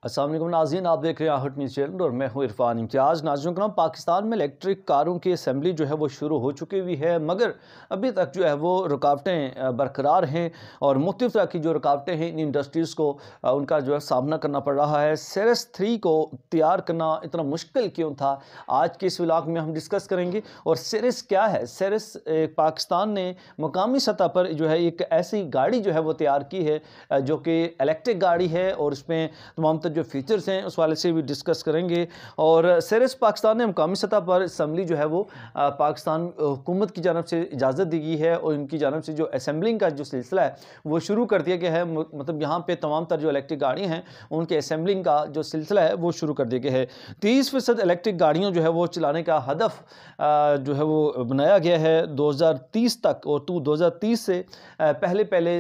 अस्सलाम वालेकुम नाज़रीन, आप देख रहे हैं आहट न्यूज़ चैनल और मैं हूं इरफान इम्तियाज़। नाज़रीन करम, पाकिस्तान में इलेक्ट्रिक कारों की असेंबली जो है वो शुरू हो चुकी हुई है, मगर अभी तक जो है वो रुकावटें बरकरार हैं और मुख्तलिफ़ तरह की जो रुकावटें हैं इन इंडस्ट्रीज़ को उनका जो है सामना करना पड़ रहा है। सेरेस 3 को तैयार करना इतना मुश्किल क्यों था, आज के इस व्लॉग में हम डिस्कस करेंगे। और सेरेस क्या है? सेरेस पाकिस्तान ने मुकामी सतह पर जो है एक ऐसी गाड़ी जो है वो तैयार की है जो कि इलेक्ट्रिक गाड़ी है और इसमें तमाम जो फीचर्स हैं उस वाले से भी डिस्कस करेंगे। और सेरेस पाकिस्तान ने मुकामी सतह पर असेंबली जो है वो पाकिस्तान हुकूमत की जानब से इजाज़त दी गई है और इनकी जानब से जो असेंबलिंग का जो सिलसिला है वो शुरू कर दिया गया है। मतलब यहाँ पे तमाम तर जो इलेक्ट्रिक गाड़ियाँ हैं उनके असेंबलिंग का जो सिलसिला है वो शुरू कर दिया गया है। 30% इलेक्ट्रिक गाड़ियों जो है वो चलाने का हदफ जो है वो बनाया गया है 2030 तक। और 2030 से पहले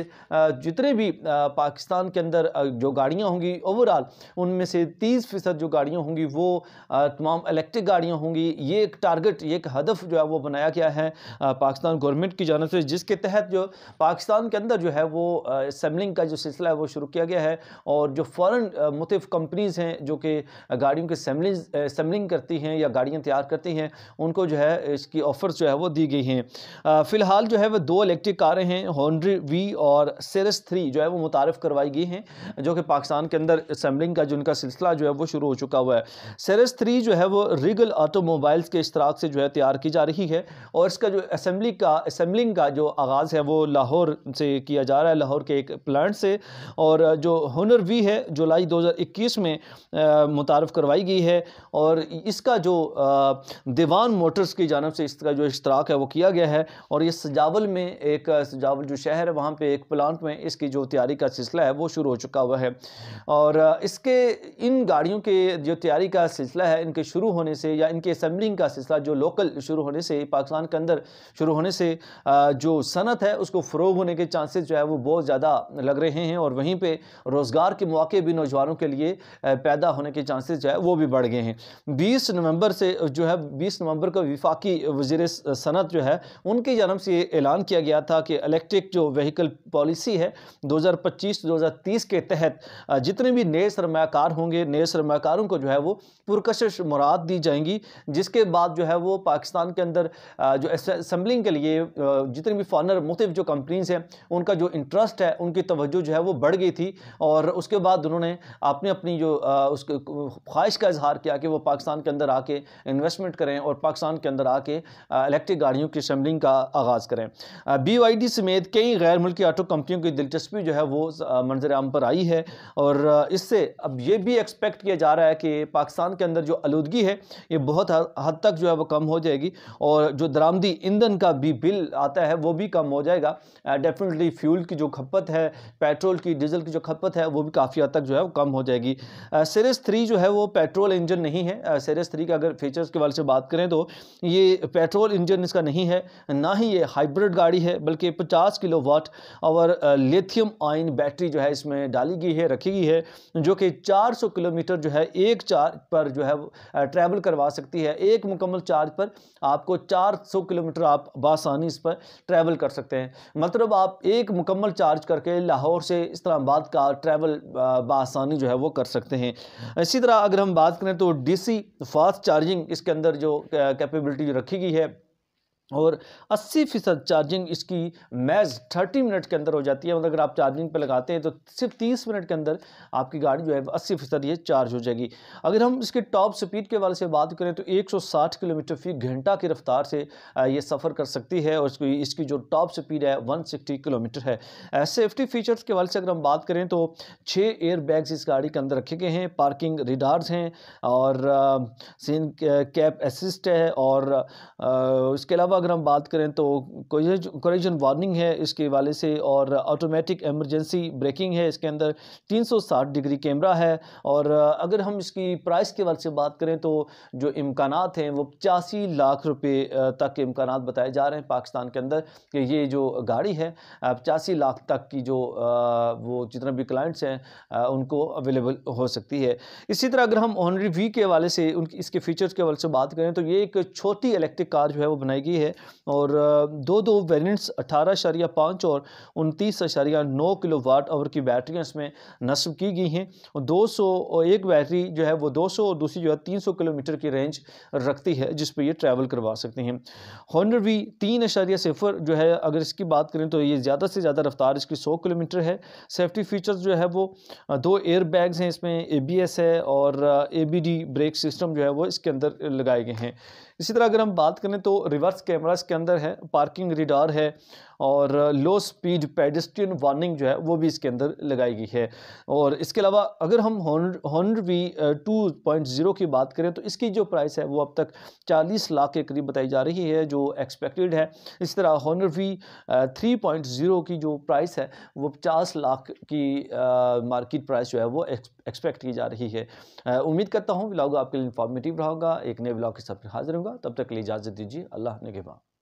जितने भी पाकिस्तान के अंदर जो गाड़ियाँ होंगी ओवरऑल उनमें से 30% जो गाड़ियाँ होंगी वो तमाम इलेक्ट्रिक गाड़ियाँ होंगी। ये एक टारगेट, ये एक हदफ जो है वो बनाया गया है पाकिस्तान गवर्नमेंट की जानिब से, जिसके तहत जो पाकिस्तान के अंदर जो है वो असेंबलिंग का जो सिलसिला है वो शुरू किया गया है। और जो फ़ॉरेन मुख्तलिफ़ कंपनीज़ हैं जो कि गाड़ियों की असेंबलिंग करती हैं या गाड़ियाँ तैयार करती हैं, उनको जो है इसकी ऑफ़र्स जो है वो दी गई हैं। फ़िलहाल जो है वो 2 इलेक्ट्रिक कारें हैं, होंडा वी और सेरेस 3 जो है वो मुतारफ़ करवाई गई हैं, जो कि पाकिस्तान के अंदर असेंबलिंग का जो उनका सिलसिला जो है वो शुरू हो चुका हुआ है। सेरेस 3 जो है वो रिगल ऑटोमोबाइल्स के इश्तराक से जो है तैयार की जा रही है और इसका जो असेंबलिंग का जो आगाज़ है वो लाहौर से किया जा रहा है, लाहौर के एक प्लांट से। और जो हुनर वी है जुलाई 2021 में मुतारफ़ करवाई गई है और इसका जो दीवान मोटर्स की जानब से इसका जो इश्तराक है वो किया गया है। और ये सजावल में एक सजावल जो शहर है वहाँ पे एक प्लांट में इसकी जो तैयारी का सिलसिला है वो शुरू हो चुका हुआ है। और इसके इन गाड़ियों के जो तैयारी का सिलसिला है इनके शुरू होने से या इनके असेंबलिंग का सिलसिला जो लोकल शुरू होने से, पाकिस्तान के अंदर शुरू होने से जो सनत है उसको फ़रोग होने के चांसेस जो है वो बहुत ज़्यादा लग रहे हैं और वहीं पे रोज़गार के मौके भी नौजवानों के लिए पैदा होने के चांसेस जो है वो भी बढ़ गए हैं। 20 नवंबर से जो है 20 नवंबर को वफाकी वज़ीर सनत जो है उनकी जानब से ऐलान किया गया था कि इलेक्ट्रिक जो व्हीकल पॉलिसी है 2025-2030 के तहत जितने भी नए सरमायाकार होंगे, नए सरमायाकारों को जो है वो पुरकशिश मुराद दी जाएंगी, जिसके बाद जो है वो पाकिस्तान के अंदर जो असेंबलिंग के लिए जितने भी फॉरनर मुख्तलिफ जो कंपनीज हैं उनका जो इंटरेस्ट है, उनकी तवज्जो जो है वो बढ़ गई थी। और उसके बाद उन्होंने अपनी जो उसके ख्वाहिश का इजहार किया कि वो पाकिस्तान के अंदर आके इन्वेस्टमेंट करें और पाकिस्तान के अंदर आके इलेक्ट्रिक गाड़ियों की असेंबलिंग का आगाज़ करें। BYD समेत कई गैर मुल्की ऑटो कंपनियों की दिलचस्पी जो है वो मंजर आम पर आई है। और इससे अब ये भी एक्सपेक्ट किया जा रहा है कि पाकिस्तान के अंदर जो आलूदगी है ये बहुत हद तक जो है वो कम हो जाएगी और जो दरामदी ईंधन का भी बिल आता है वो भी कम हो जाएगा। डेफिनेटली फ्यूल की जो खपत है, पेट्रोल की, डीजल की जो खपत है वो भी काफ़ी हद तक जो है वो कम हो जाएगी। सेरेस 3 जो है वो पेट्रोल इंजन नहीं है। सेरेस 3 का अगर फीचर्स के वाले से बात करें तो ये पेट्रोल इंजन इसका नहीं है, ना ही ये हाइब्रिड गाड़ी है, बल्कि 50 किलोवाट और लिथियम आयन बैटरी जो है इसमें डाली गई है, रखी गई है, जो कि 400 किलोमीटर जो है एक चार्ज पर जो है ट्रैवल करवा सकती है। एक मुकम्मल चार्ज पर आपको 400 किलोमीटर आप बासानी इस पर ट्रैवल कर सकते हैं। मतलब आप एक मुकम्मल चार्ज करके लाहौर से इस्लामाबाद का ट्रैवल बासानी जो है वो कर सकते हैं। इसी तरह अगर हम बात करें तो DC फास्ट चार्जिंग इसके अंदर जो कैपेबिलिटी रखी गई है और 80% चार्जिंग इसकी मैज़ 30 मिनट के अंदर हो जाती है। मतलब अगर आप चार्जिंग पे लगाते हैं तो सिर्फ 30 मिनट के अंदर आपकी गाड़ी जो है 80% ये चार्ज हो जाएगी। अगर हम इसके टॉप स्पीड के वाले से बात करें तो 160 किलोमीटर फी घंटा की रफ्तार से ये सफ़र कर सकती है और इसकी जो टॉप स्पीड है 160 किलोमीटर है। सेफ्टी फीचर्स के वाले से अगर हम बात करें तो 6 एयर बैग्स इस गाड़ी के अंदर रखे गए हैं, पार्किंग रिडार्स हैं और सीन कैप असिस्ट है और इसके अलावा अगर हम बात करें तो कोलिजन वार्निंग है इसके वाले से और ऑटोमेटिक इमरजेंसी ब्रेकिंग है। इसके अंदर 360 डिग्री कैमरा है। और अगर हम इसकी प्राइस के वाले से बात करें तो जो इम्कानात हैं वो 85 लाख रुपए तक के इम्कानात बताए जा रहे हैं पाकिस्तान के अंदर कि ये जो गाड़ी है 85 लाख तक की जो वो जितने भी क्लाइंट्स हैं उनको अवेलेबल हो सकती है। इसी तरह अगर हम होंडा वी के वाले से इसके फीचर्स के वाले से बात करें तो ये एक छोटी इलेक्ट्रिक कार जो है वो बनाई गई है है और दो वेरिएंट्स 18.5 और 29.9 किलोवाट आवर की बैटरियाँ इसमें नस्ब की गई हैं। 200 और एक बैटरी जो है वो 200 और दूसरी जो है 300 किलोमीटर की रेंज रखती है, जिस पर ये ट्रैवल करवा सकते हैं। हॉनर वी 3.0 जो है, अगर इसकी बात करें तो ये ज़्यादा से ज़्यादा रफ्तार इसकी 100 किलोमीटर है। सेफ्टी फीचर्स जो है वो 2 एयर बैग्स हैं, इसमें ABS है और ABD ब्रेक सिस्टम जो है वो इसके अंदर लगाए गए हैं। इसी तरह अगर हम बात करें तो रिवर्स कैमरा इसके अंदर है, पार्किंग रिडार है और लो स्पीड पेडेस्ट्रियन वार्निंग जो है वो भी इसके अंदर लगाई गई है। और इसके अलावा अगर हम हॉनर वी 2.0 की बात करें तो इसकी जो प्राइस है वो अब तक 40 लाख के करीब बताई जा रही है, जो एक्सपेक्टेड है। इस तरह हॉनर वी 3.0 की जो प्राइस है वो 50 लाख की मार्केट प्राइस जो है वो एक्सपेक्ट की जा रही है। उम्मीद करता हूँ व्लॉग आपके लिए इंफॉर्मेटिव रहा होगा। एक नए व्लॉग के साथ हाजिर होगा, तब तक के लिए इजाज़त दीजिए। अल्लाह ने के बाद।